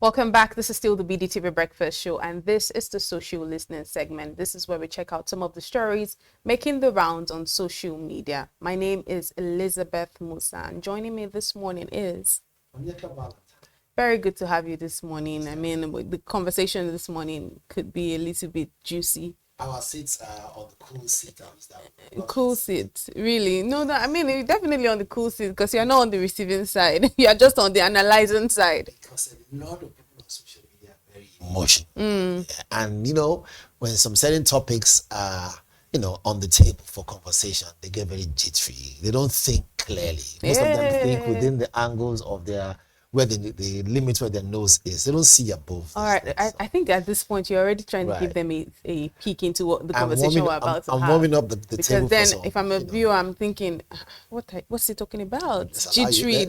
Welcome back. This is still the BDTV Breakfast Show, and this is the social listening segment. This is where we check out some of the stories making the rounds on social media. My name is Elizabeth Musa, and joining me this morning is... Very good to have you this morning. I mean, the conversation this morning could be a little bit juicy. Our seats are on the cool seat. Cool seat, really? No, I mean, you're definitely on the cool seat because you're not on the receiving side. You're just on the analyzing side. Because a lot of people on social media are very emotional. And, when some certain topics are, on the table for conversation, they get very jittery. They don't think clearly. Most of them think within the angles of their... where the limit where their nose is. They don't see above. All right. I think at this point, you're already trying to give them a peek into what the conversation we're about to have. I'm warming up the table. Because then if I'm a viewer, I'm thinking, what's he talking about? Jittery,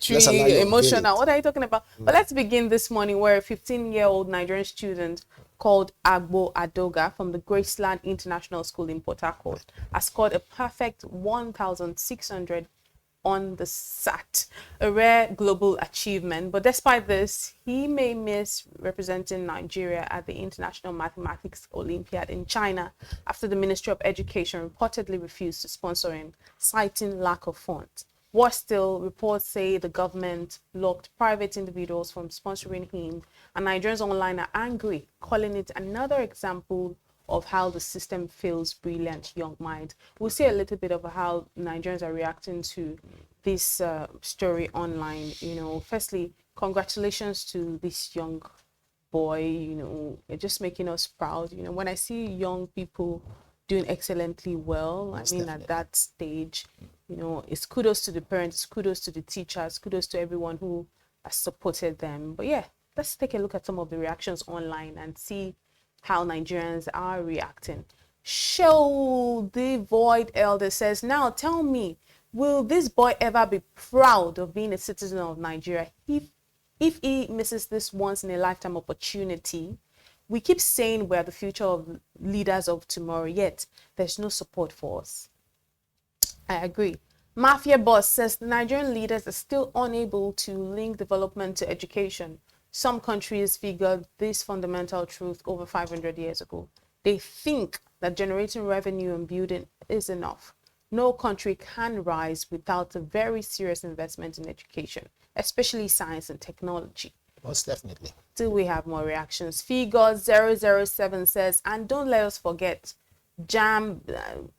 jittery, emotional. What are you talking about? But let's begin this morning where a 15-year-old Nigerian student called Agbo Adoga from the Graceland International School in Port Harcourt has scored a perfect 1,600 on the SAT, a rare global achievement. But despite this, he may miss representing Nigeria at the International Mathematics Olympiad in China after the Ministry of Education reportedly refused to sponsor him, citing lack of funds. Worse still, reports say the government blocked private individuals from sponsoring him, and Nigerians online are angry, calling it another example of how the system fails brilliant young minds. We'll see a little bit of how Nigerians are reacting to this story online. Firstly, congratulations to this young boy. It's just making us proud. When I see young people doing excellently well, at that stage, it's kudos to the parents, kudos to the teachers, kudos to everyone who has supported them. But yeah, let's take a look at some of the reactions online and see how Nigerians are reacting. Show the Void Elder says, now tell me, will this boy ever be proud of being a citizen of Nigeria if he misses this once in a lifetime opportunity? We keep saying we're the future of leaders of tomorrow, yet there's no support for us. I agree. Mafia Boss says the Nigerian leaders are still unable to link development to education. Some countries figured this fundamental truth over 500 years ago. They think that generating revenue and building is enough. No country can rise without a very serious investment in education, especially science and technology. Most definitely. Till we have more reactions. Figure007 says, and don't let us forget, JAM,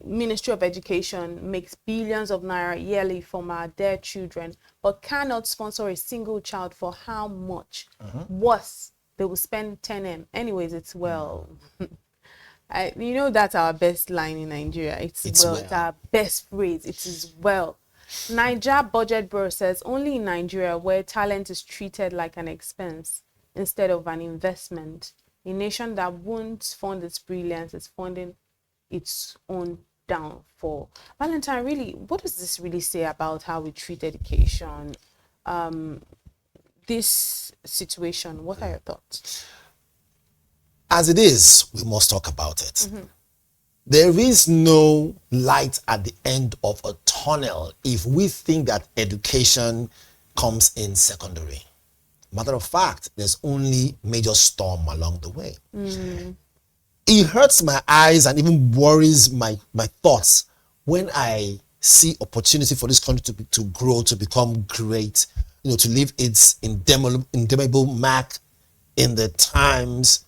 Ministry of Education, makes billions of naira yearly from our dear children, but cannot sponsor a single child for how much? Worse, they will spend 10M. Anyways, it's well. That's our best line in Nigeria. It's well. It's our best phrase. It is well. Niger Budget Bro says, only in Nigeria where talent is treated like an expense instead of an investment. A nation that won't fund its brilliance is funding its own downfall. Valentine, really, what does this really say about how we treat education? This situation, what are your thoughts? As it is, we must talk about it. There is no light at the end of a tunnel if we think that education comes in secondary. Matter of fact, there's only major storm along the way. It hurts my eyes and even worries my thoughts when I see opportunity for this country to grow, to become great, to leave its indelible mark in times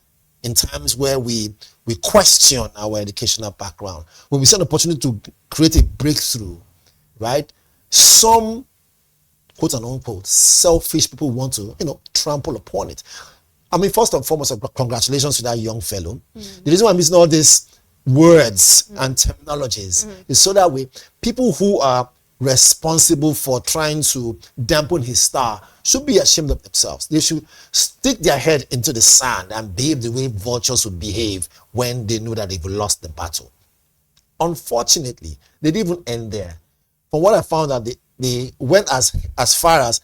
where we question our educational background. When we see an opportunity to create a breakthrough, right? Some quote and unquote selfish people want to, trample upon it. First and foremost, congratulations to that young fellow. The reason why I'm using all these words and terminologies is so that people who are responsible for trying to dampen his star should be ashamed of themselves. They should stick their head into the sand and behave the way vultures would behave when they know that they've lost the battle. Unfortunately, they didn't even end there. From what I found out, they went as far as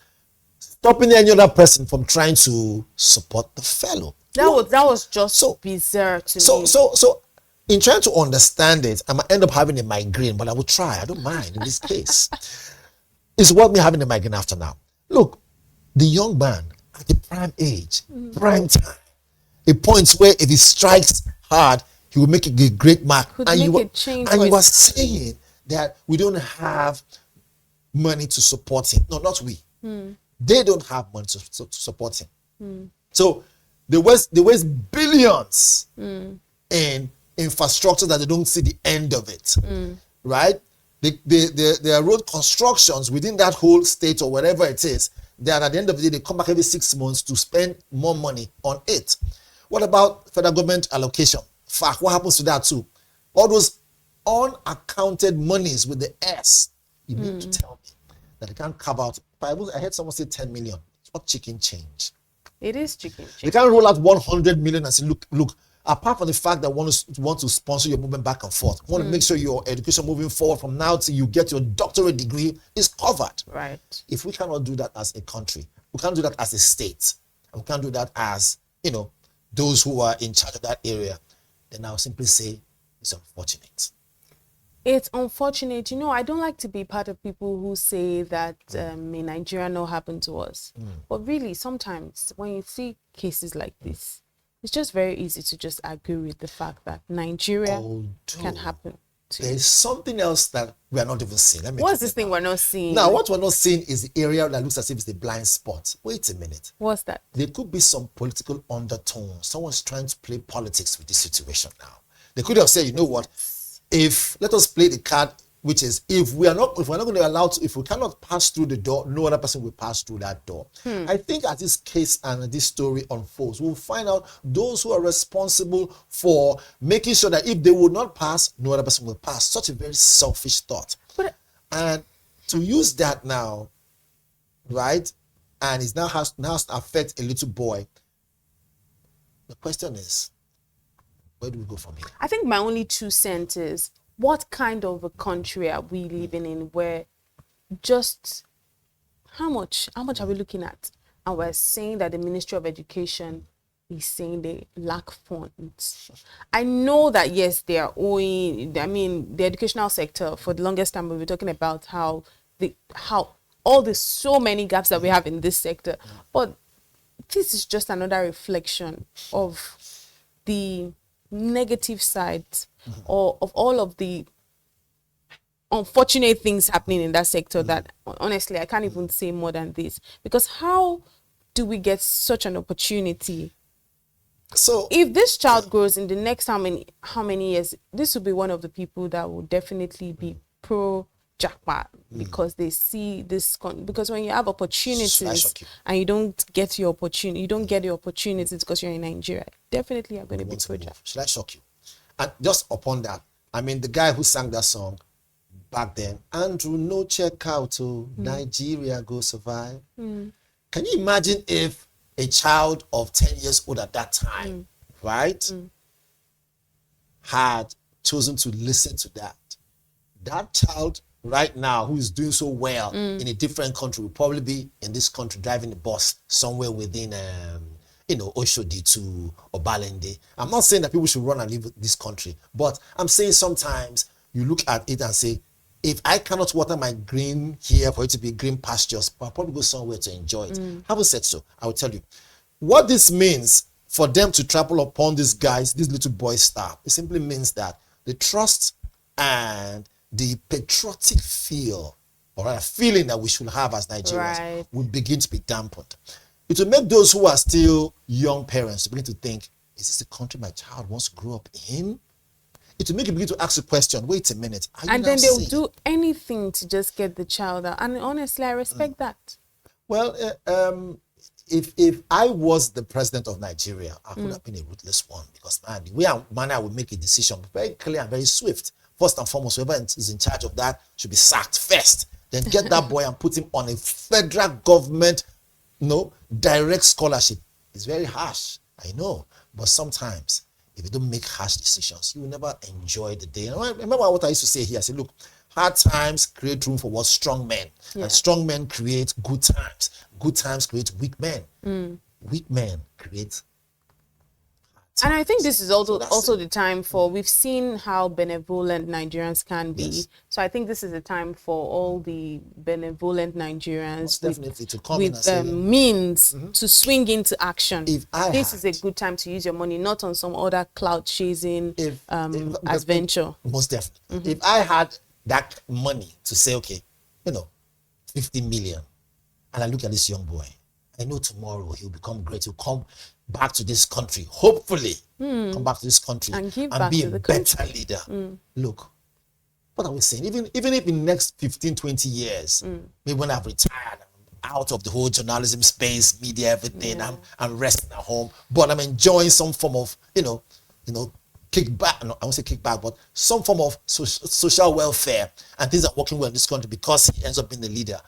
stopping any other person from trying to support the fellow. That was just so bizarre to me. So in trying to understand it, I might end up having a migraine, but I will try. I don't mind in this case. It's worth me having a migraine after now. Look, the young man at the prime age, prime time, a point where if he strikes hard, he will make a great mark. And you are saying that we don't have money to support him. No, not we. They don't have money to support him. So they waste billions in infrastructure that they don't see the end of it. Right? There are road constructions within that whole state or whatever it is, that at the end of the day, they come back every 6 months to spend more money on it. What about federal government allocation? Fuck, what happens to that too? All those unaccounted monies with the S. You need to tell me that they can't carve out. I heard someone say 10 million. It's not chicken change. It is chicken change. They can't roll out 100 million and say, look, apart from the fact that want to sponsor your movement back and forth, want to make sure your education moving forward from now till you get your doctorate degree is covered. Right. If we cannot do that as a country, we can't do that as a state, and we can't do that as, those who are in charge of that area, then I'll simply say it's unfortunate. It's unfortunate. I don't like to be part of people who say that may Nigeria not happen to us. But really, sometimes when you see cases like this, it's just very easy to just agree with the fact that Nigeria can happen. There's something else that we are not even seeing. What's this thing we're not seeing? Now, what we're not seeing is the area that looks as if it's the blind spot. Wait a minute. What's that? There could be some political undertone. Someone's trying to play politics with this situation now. They could have said, you know what? Let us play the card, which is if we're not going to allow if we cannot pass through the door, no other person will pass through that door. I think as this case and this story unfolds, we'll find out those who are responsible for making sure that if they will not pass, no other person will pass. Such a very selfish thought. And to use that now, right, and it now has to affect a little boy. The question is, where do we go from here? I think my only 2 cents is, what kind of a country are we living in where just how much are we looking at? And we're saying that the Ministry of Education is saying they lack funds. I know that, yes, they are owing, the educational sector, for the longest time, we were talking about how so many gaps that we have in this sector. But this is just another reflection of the negative side or of all of the unfortunate things happening in that sector that honestly I can't even say more than this, because how do we get such an opportunity? So if this child grows in the next how many years, this will be one of the people that will definitely be pro jackpot, because they see this because when you have opportunities and you don't get your opportunities because you're in Nigeria, definitely you're going to be pro jackpot. Should I shock you? And just upon that, the guy who sang that song back then, Andrew, no check out to Nigeria go survive. Can you imagine if a child of 10 years old at that time, right, had chosen to listen to that? That child right now who is doing so well in a different country will probably be in this country driving the bus somewhere within Oshodi to Obalende. I'm not saying that people should run and leave this country, but I'm saying sometimes you look at it and say, if I cannot water my green here for it to be green pastures, I'll probably go somewhere to enjoy it. Having said so, I will tell you what this means for them to trample upon these guys, these little boys' star. It simply means that the trust and the patriotic feel, or a feeling that we should have as Nigerians, will begin to be dampened. It will make those who are still young parents begin to think, is this the country my child wants to grow up in? It will make you begin to ask the question, wait a minute. And then they'll do anything to just get the child out. And honestly, I respect that. Well, if I was the president of Nigeria, I could have been a ruthless one, because man, the way I would make a decision very clear and very swift. First and foremost, whoever is in charge of that should be sacked first. Then get that boy and put him on a federal government, direct scholarship. It's very harsh, I know. But sometimes, if you don't make harsh decisions, you will never enjoy the day. Remember what I used to say here? I said, look, hard times create room for what? Strong men. And strong men create good times. Good times create weak men. Weak men create hard And I think this is also the time for, we've seen how benevolent Nigerians can be. Yes. So I think this is the time for all the benevolent Nigerians with means to swing into action. This is a good time to use your money, not on some other cloud chasing adventure. Most definitely. If I had that money to say, okay, 50 million, and I look at this young boy, I know tomorrow he'll become great. He'll come back to this country, hopefully come back to this country and be a better leader. Look, what are we saying? Even if in the next 15, 20 years, maybe when I've retired, I'm out of the whole journalism space, media, everything, I'm resting at home, but I'm enjoying some form of, kickback. No, I won't say kickback, but some form of social welfare, and things are working well in this country because he ends up being the leader.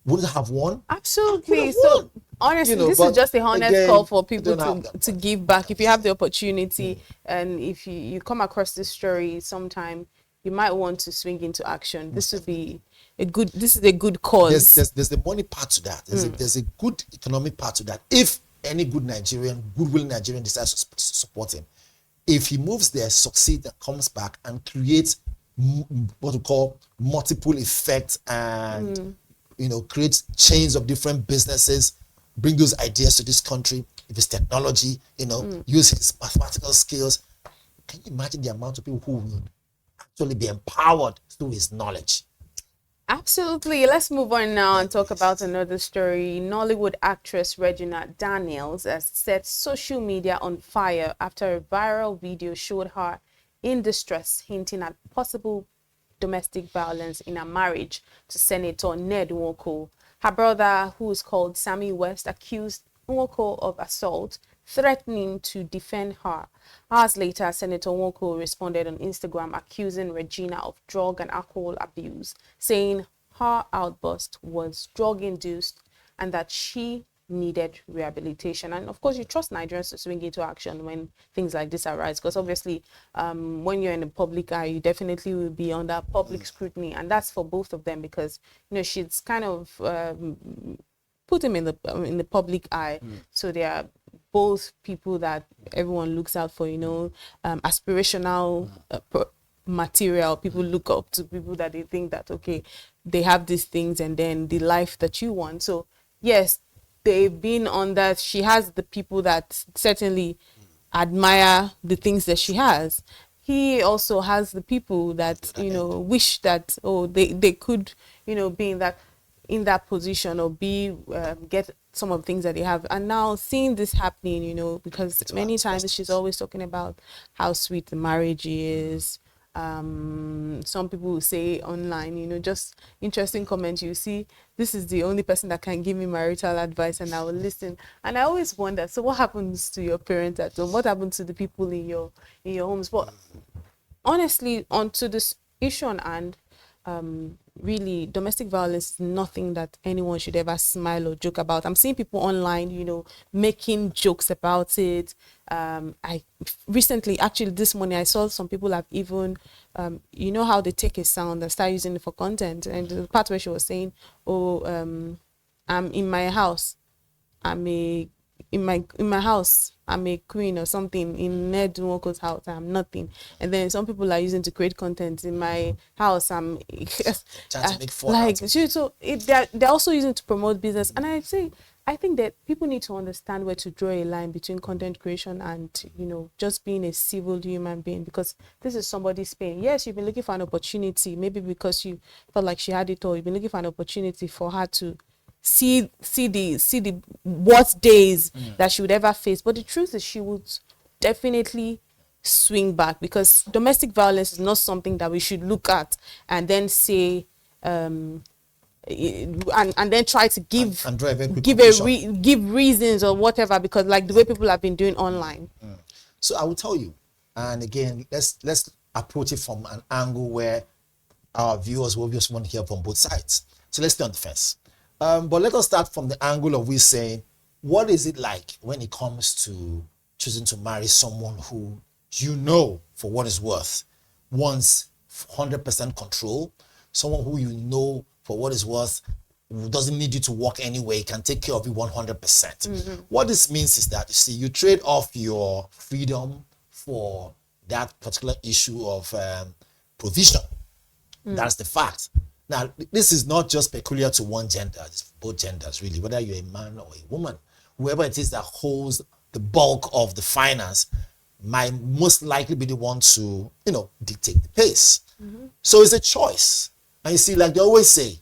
Wouldn't have won? Absolutely. So honestly, this is just a honest call for people to give back. If you have the opportunity, and if you come across this story sometime, you might want to swing into action. This would be a good cause. There's the money part to that. There's a good economic part to that. If any goodwill Nigerian decides to support him, if he moves there, succeeds, and comes back and creates what we call multiple effects and create chains of different businesses, bring those ideas to this country. If it's technology, use his mathematical skills. Can you imagine the amount of people who will actually be empowered through his knowledge? Absolutely. Let's move on now and talk about another story. Nollywood actress Regina Daniels has set social media on fire after a viral video showed her in distress, hinting at possible domestic violence in her marriage to Senator Ned Nwoko. Her brother, who is called Sammy West, accused Nwoko of assault, threatening to defend her. Hours later, Senator Nwoko responded on Instagram accusing Regina of drug and alcohol abuse, saying her outburst was drug-induced and that she needed rehabilitation. And of course, you trust Nigerians to swing into action when things like this arise, because obviously when you're in the public eye, you definitely will be under public scrutiny, and that's for both of them, because she's kind of put him in the public eye. So they are both people that everyone looks out for, aspirational material. People look up to people that they think that, okay, they have these things and then the life that you want. So yes, they've been on that. She has the people that certainly admire the things that she has. He also has the people that, wish that, they could, be in that position or get some of the things that they have. And now seeing this happening, because many times she's always talking about how sweet the marriage is. Some people will say online, just interesting comments. You see, this is the only person that can give me marital advice and I will listen. And I always wonder, so what happens to your parents at home? What happens to the people in your homes? But honestly, onto this issue on hand, really, domestic violence is nothing that anyone should ever smile or joke about. I'm seeing people online, making jokes about it. I recently, actually this morning, I saw some people have even, how they take a sound and start using it for content. And the part where she was saying, I'm in my house. In my house, I'm a queen or something. In Ned Nwoko's house, I'm nothing. And then some people are using to create content. In my house, I'm trying to make fun. So they're also using to promote business. And I think that people need to understand where to draw a line between content creation and just being a civil human being, because this is somebody's pain. Yes, you've been looking for an opportunity, maybe because you felt like she had it all. You've been looking for an opportunity for her to see the worst days that she would ever face. But the truth is, she would definitely swing back, because domestic violence is not something that we should look at and then say and then try to give give reasons or whatever, because like the way people have been doing online. So I will tell you, and again, let's approach it from an angle where our viewers will just want to hear from both sides. So let's stay on the fence. But let us start from the angle of we saying, what is it like when it comes to choosing to marry someone who for what it's worth, wants 100% control, someone who for what it's worth doesn't need you to work anyway, can take care of you 100%. What this means is that, you see, you trade off your freedom for that particular issue of provision. That's the fact. Now, this is not just peculiar to one gender, it's both genders really, whether you're a man or a woman. Whoever it is that holds the bulk of the finance might most likely be the one to, dictate the pace. So it's a choice. And you see, like they always say,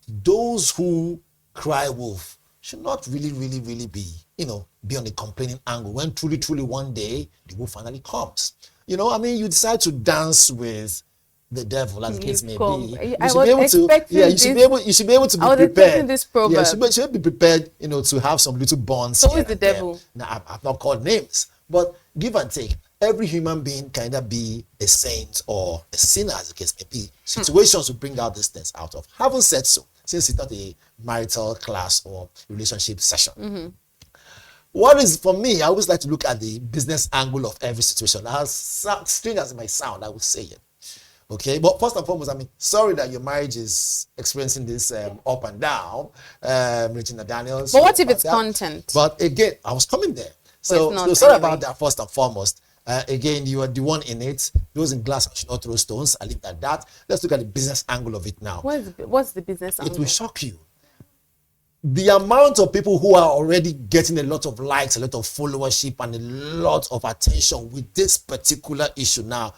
those who cry wolf should not really be, be on the complaining angle when truly one day the wolf finally comes. You decide to dance with the devil, as the case may be. You should be able to be prepared. This proverb. You should be prepared, to have some little bonds. So is the devil. Now, I've not called names, but give and take. Every human being can either be a saint or a sinner, as the case may be. Situations will bring out these things out of. Having said so, since it's not a marital class or relationship session, what is, for me, I always like to look at the business angle of every situation. As strange as it might sound, I would say it. Okay, but first and foremost, sorry that your marriage is experiencing this up and down, Regina Daniels. But what if it's content? But again, I was coming there. So sorry about that first and foremost. Again, you are the one in it. Those in glass should not throw stones. I leave it at that. Let's look at the business angle of it now. What's the business angle? It will shock you. The amount of people who are already getting a lot of likes, a lot of followership, and a lot of attention with this particular issue now,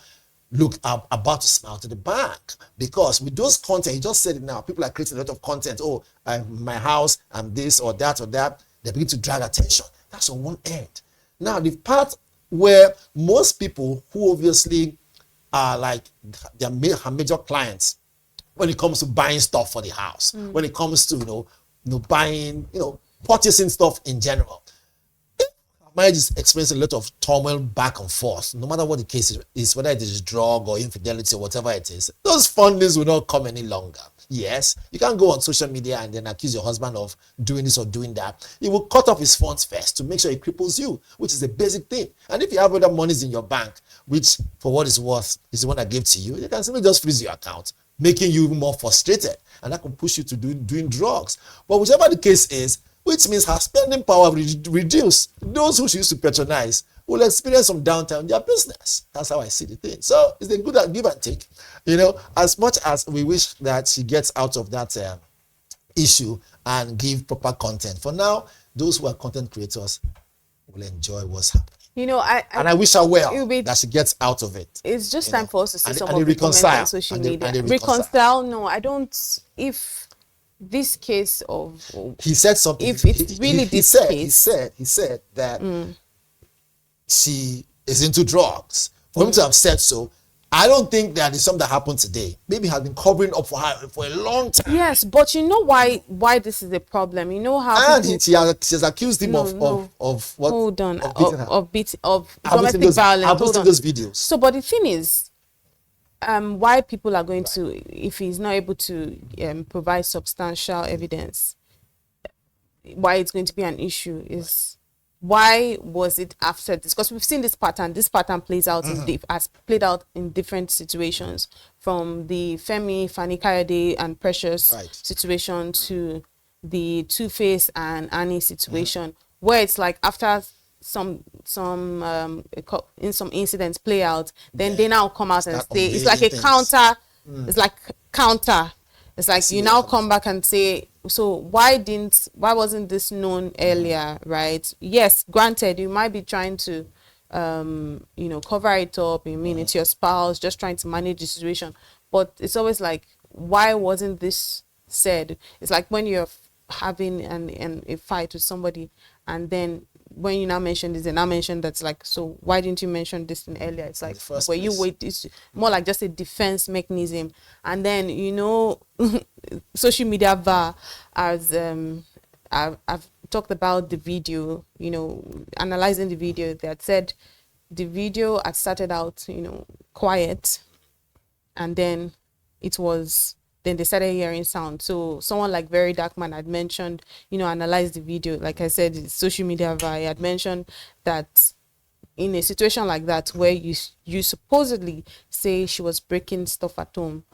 look, I'm about to smile to the bank, because with those content, you just said it now, people are creating a lot of content. Oh, my house, I'm this or that or that. They begin to drag attention. That's on one end. Now, the part where most people who obviously are like their major clients when it comes to buying stuff for the house, when it comes to buying, purchasing stuff in general. Marriage is experiencing a lot of turmoil back and forth, no matter what the case is, whether it is drug or infidelity or whatever it is. Those fundings will not come any longer. Yes, you can't go on social media and then accuse your husband of doing this or doing that. He will cut off his funds first to make sure he cripples you, which is a basic thing. And if you have other monies in your bank, which for what it's worth is the one I gave to you, they can simply just freeze your account, making you even more frustrated. And that can push you to doing drugs. But whichever the case is, which means her spending power will reduce. Those who she used to patronize will experience some downtime in their business. That's how I see the thing. So it's a good give and take. As much as we wish that she gets out of that issue and give proper content. For now, those who are content creators will enjoy what's happening. I wish her well that she gets out of it. It's just time for us to see some of the comments on social media. Reconcile? No, I don't. If this case of, he said something. If it's really this case, he said that she is into drugs. For him to have said so, I don't think that is something that happened today. Maybe has been covering up for her for a long time. Yes, but you know why this is a problem. You know how, and she has accused him of what? Hold on, of domestic violence. I've seen those videos. So, but the thing is, why people are going to, if he's not able to provide substantial evidence, why it's going to be an issue is, why was it after this? Because we've seen this pattern. This pattern plays out has played out in different situations, from the Fani Kayode and Precious situation to the Two-Face and Annie situation, where it's like after some incidents play out, then they now come out and say it's like a counter. It's like counter. It's like you now come back and say, so why wasn't this known earlier, right? Yes, granted, you might be trying to cover it up. I mean, it's your spouse, just trying to manage the situation, but it's always like, why wasn't this said? It's like when you're having a fight with somebody, and then when you now mention this, they now mention that's like, so why didn't you mention this thing earlier? It's like, where you wait, it's more like just a defense mechanism. And then, social media VAR, as I've talked about the video, analyzing the video, that said the video had started out, quiet, and then then they started hearing sound. So someone like Very Dark Man had mentioned, analyze the video. Like I said, it's social media VAR. Had mentioned that in a situation like that, where you supposedly say she was breaking stuff at home,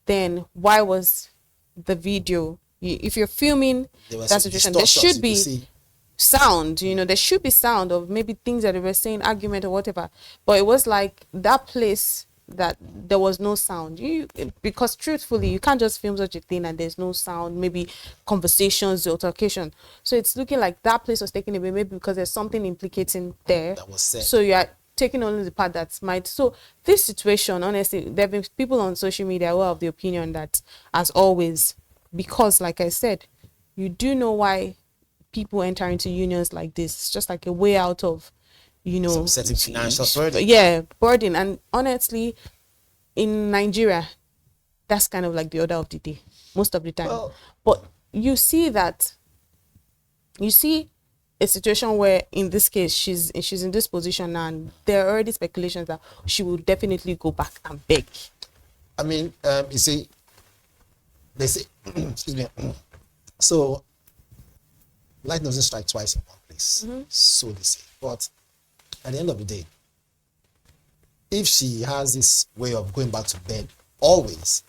then why was the video, if you're filming that situation, there should be sound, there should be sound of maybe things that they were saying, argument or whatever. But it was like that place that there was no sound. Because truthfully, you can't just film such a thing and there's no sound, maybe conversations, altercation. So it's looking like that place was taken away, maybe because there's something implicating there. That was said. So you are taking only the part that might. So this situation, honestly, there have been people on social media who are of the opinion that, as always, because like I said, you do know why people enter into unions like this. It's just like a way out of, some certain financial burden. Yeah, burden. And honestly, in Nigeria, that's kind of like the order of the day most of the time. Well, but you see a situation where, in this case, she's in this position now, and there are already speculations that she will definitely go back and beg. I mean, you see, they say, excuse me. So, light doesn't strike twice in one place. So they say. But at the end of the day, if she has this way of going back to bed always,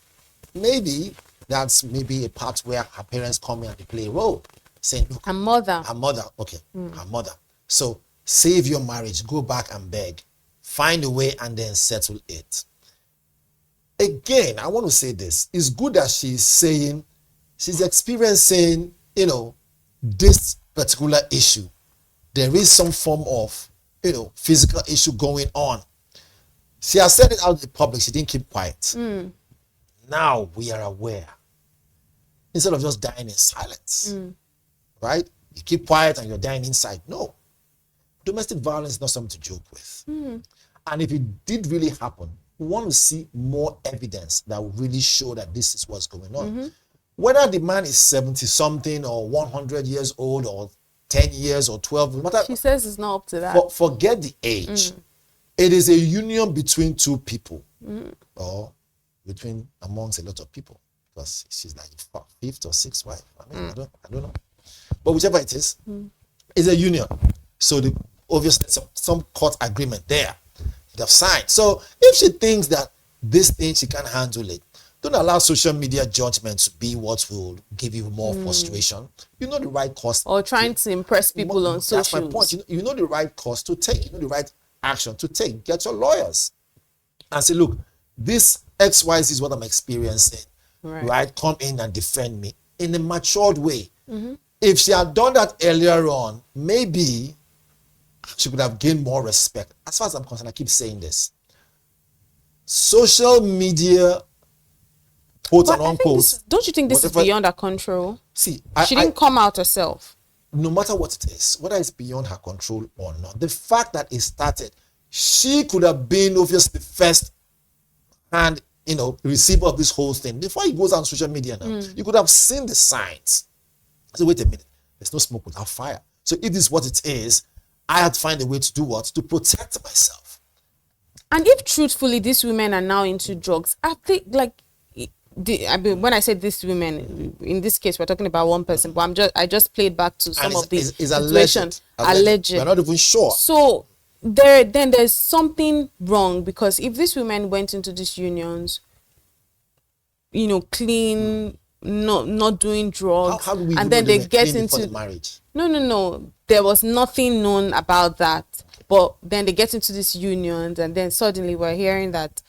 maybe that's maybe a part where her parents come in and they play a role, saying, look, her mother, okay, her mother. So save your marriage, go back and beg, find a way and then settle it. Again, I want to say this. It's good that she's experiencing, this particular issue. There is some form of, physical issue going on. She has said it out in the public. She didn't keep quiet. Now we are aware. Instead of just dying in silence, right? You keep quiet and you're dying inside. No. Domestic violence is not something to joke with. And if it did really happen, we want to see more evidence that will really show that this is what's going on. Whether the man is 70-something or 100 years old or 10 years or 12, no matter. She says it's not up to that. Forget the age. It is a union between two people or amongst a lot of people, because she's like fifth or sixth wife. I mean, I don't know. But whichever it is, it's a union. So obviously some court agreement there. They've signed. So if she thinks that this thing, she can't handle it, don't allow social media judgment to be what will give you more frustration. You know the right course. Or trying to impress people on social. That's my point. You know the right course to take. You know the right action to take. Get your lawyers and say, look, this XYZ is what I'm experiencing. Right? Come in and defend me in a matured way. If she had done that earlier on, maybe she could have gained more respect. As far as I'm concerned, I keep saying this. Social media, quote and unquote. Don't you think this is beyond her control? See, she didn't come out herself. No matter what it is, whether it's beyond her control or not, the fact that it started, she could have been obviously the first hand, receiver of this whole thing. Before he goes on social media now, you could have seen the signs. So wait a minute, there's no smoke without fire. So if this is what it is, I had to find a way to do what? To protect myself. And if truthfully these women are now into drugs, I think when I say these women, in this case we're talking about one person, but I just played back to some of the situations. Alleged. We're not even sure. So there's something wrong, because if these women went into these unions, clean, not doing drugs, how do we and then they get into the marriage? No. There was nothing known about that. But then they get into these unions, and then suddenly we're hearing that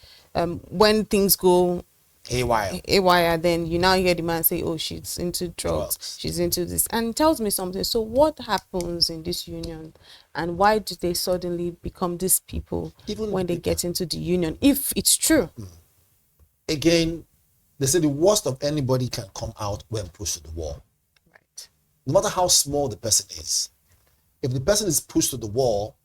when things go haywire, then you now hear the man say, oh, she's into drugs, she's into this, and it tells me something. So what happens in this union, and why do they suddenly become these people when they get into the union, if it's true? Again, they say the worst of anybody can come out when pushed to the wall. Right. No matter how small the person is. If the person is pushed to the wall,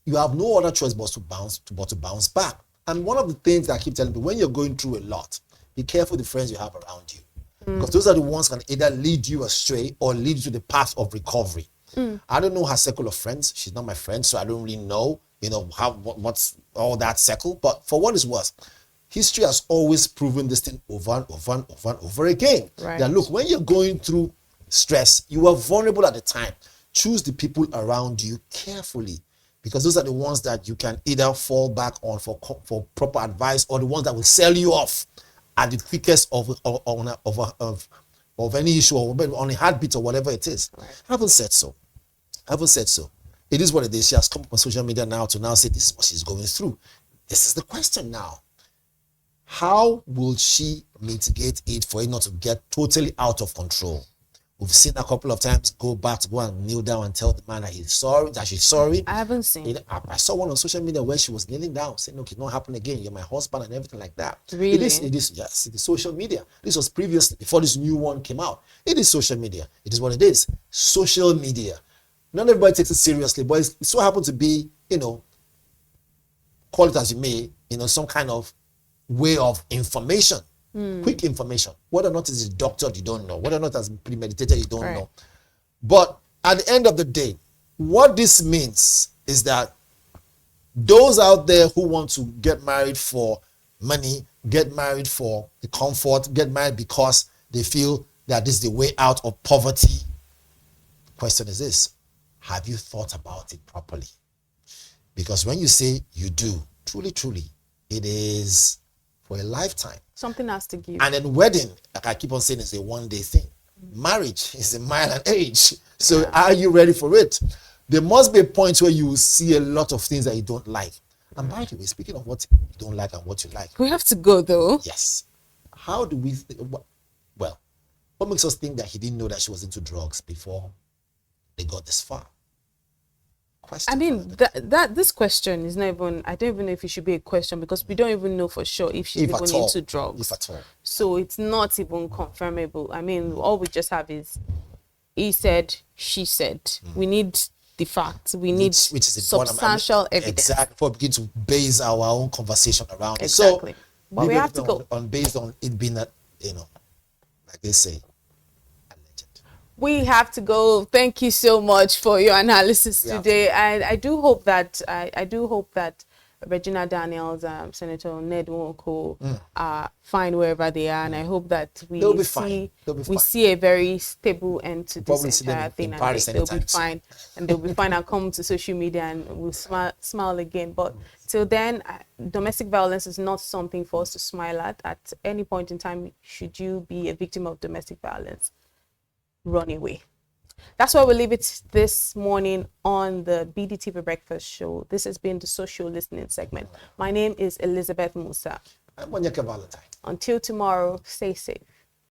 you have no other choice but to bounce back. And one of the things that I keep telling people, when you're going through a lot, be careful the friends you have around you. Because those are the ones that can either lead you astray or lead you to the path of recovery. I don't know her circle of friends. She's not my friend, so I don't really know, what's all that circle. But for what it's worth, history has always proven this thing over and over and over and over again. Right. That look, when you're going through stress, you are vulnerable at the time. Choose the people around you carefully, because those are the ones that you can either fall back on for proper advice, or the ones that will sell you off at the quickest of of any issue or on a heartbeat or whatever it is. Right. I haven't said so. It is what it is. She has come up on social media now to now say this is what she's going through. This is the question now. How will she mitigate it for it not to get totally out of control? We've seen a couple of times go and kneel down and tell the man that he's sorry, that she's sorry. I haven't seen. I saw one on social media where she was kneeling down, saying, "Look, it won't happen again. You're my husband," and everything like that. Really? It is. Yes, it is social media. This was previously, before this new one came out. It is social media. It is what it is. Social media. Not everybody takes it seriously, but it so happened to be, call it as you may, some kind of way of information. Quick information. Whether or not it's doctored, you don't know. Whether or not it's premeditated, you don't know. But at the end of the day, what this means is that those out there who want to get married for money, get married for the comfort, get married because they feel that this is the way out of poverty. The question is this: have you thought about it properly? Because when you say you do, truly, truly, it is for a lifetime. Something has to give. And then wedding, like I keep on saying, is a one-day thing. Marriage is a mile and age. So are you ready for it? There must be a point where you see a lot of things that you don't like. And by the way, speaking of what you don't like and what you like. We have to go though. Yes. How do we, well, what makes us think that he didn't know that she was into drugs before they got this far? I mean, this question is not even, I don't even know if it should be a question because we don't even know for sure if she's even into drugs. If at all. So it's not even confirmable. I mean, all we just have is he said, she said. We need the facts. We need which is substantial evidence. Exactly. Before we begin to base our own conversation around exactly. it. So, but we have to go. Based on it being, like they say, we have to go. Thank you so much for your analysis today. And I do hope that Regina Daniels, Senator Ned Nwoko are fine wherever they are, and I hope that we see a very stable end to this entire thing, and they'll be fine, and they'll be fine and come to social media and we'll smile again. But till then, domestic violence is not something for us to smile at any point in time. Should you be a victim of domestic violence, run away. That's why we leave it this morning on the BDTV Breakfast Show. This has been the social listening segment. My name is Elizabeth Musa. I'm Monyeka Valentine. Until tomorrow, stay safe.